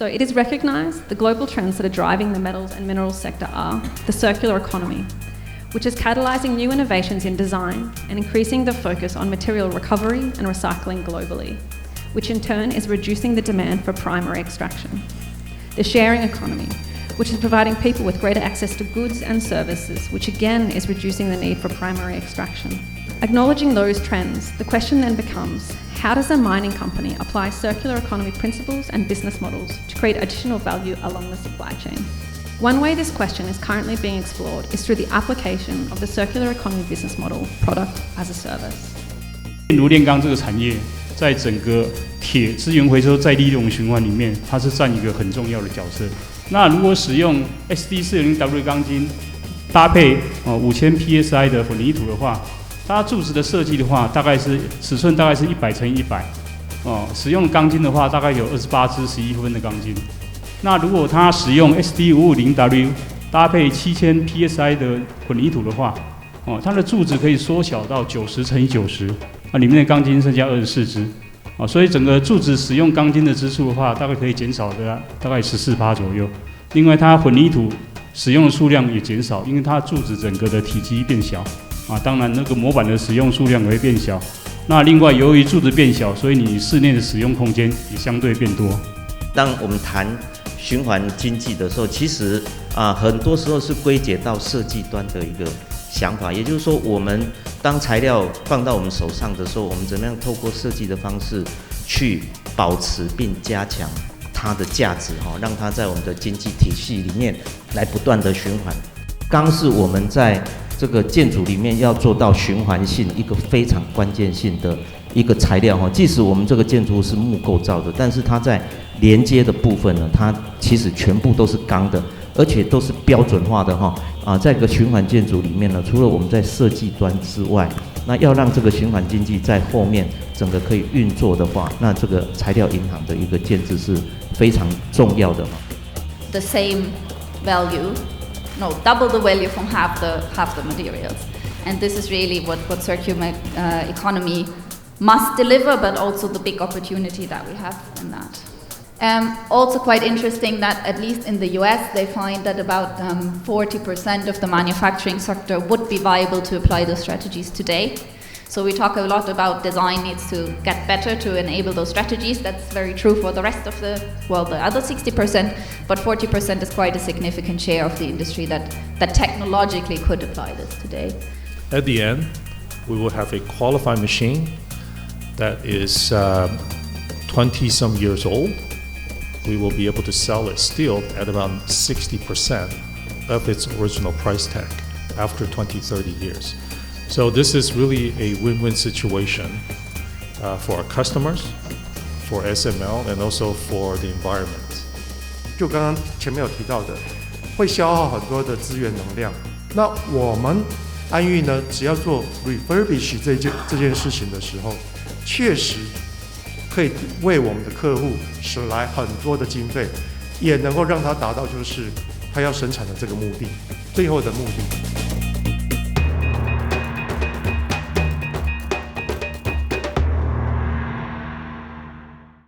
it is recognised the global trends that are driving the metals and minerals sector are the circular economy, which is catalysing new innovations in design and increasing the focus on material recovery and recycling globally, which in turn is reducing the demand for primary extraction. The sharing economy, which is providing people with greater access to goods and services, which again is reducing the need for primary extraction. Acknowledging those trends, the question then becomes, how does a mining company apply circular economy principles and business models to create additional value along the supply chain? One way this question is currently being explored is through the application of the circular economy business model, product as a service. 电炉炼钢这个产业，在整个铁资源回收再利用循环里面，它是占一个很重要的角色。那如果使用 SD490W 钢筋搭配5000 PSI 的混凝土的话，它柱子的设计的话，大概是尺寸大概是100×100，使用钢筋的话，大概有28支11分的钢筋。那如果它使用 SD550W 搭配7000 PSI 的混凝土的话，它的柱子可以缩小到90×90，里面的钢筋剩下24支，所以整个柱子使用钢筋的支数的话，大概可以减少的大概14%左右。另外，它混凝土使用的数量也减少，因为它柱子整个的体积变小，当然那个模板的使用数量也会变小。那另外，由于柱子变小，所以你室内的使用空间也相对变多。当我们谈循环经济的时候，其实很多时候是归结到设计端的一个想法，也就是说，我们当材料放到我们手上的时候，我们怎么样透过设计的方式去保持并加强它的价值，让它在我们的经济体系里面来不断的循环。钢是我们在这个建筑里面要做到循环性一个非常关键性的一个材料，即使我们这个建筑是木构造的，但是它在连接的部分呢，它其实全部都是钢的，而且都是标准化的在一个循环建筑里面呢，除了我们在设计端之外，那要让这个循环经济在后面整个可以运作的话，那这个材料银行的一个建制是非常重要的。The same value, no, double the value from half the materials, and this is really what circular economy must deliver, but also the big opportunity that we have in that. Also quite interesting that at least in the US they find that about 40% of the manufacturing sector would be viable to apply those strategies today. So we talk a lot about design needs to get better to enable those strategies. That's very true for the rest of the other 60%, but 40% is quite a significant share of the industry that technologically could apply this today. At the end, we will have a qualified machine that is 20-some years old. We will be able to sell it still at about 60% of its original price tag after 20-30 years. So this is really a win-win situation for our customers, for SML, and also for the environment. 就刚刚前面有提到的，会消耗很多的资源能量。那我们安裕呢，只要做 refurbish 这件事情的时候，确实可以为我们的客户省来很多的经费，也能够让他达到就是他要生产的这个目的，最后的目的。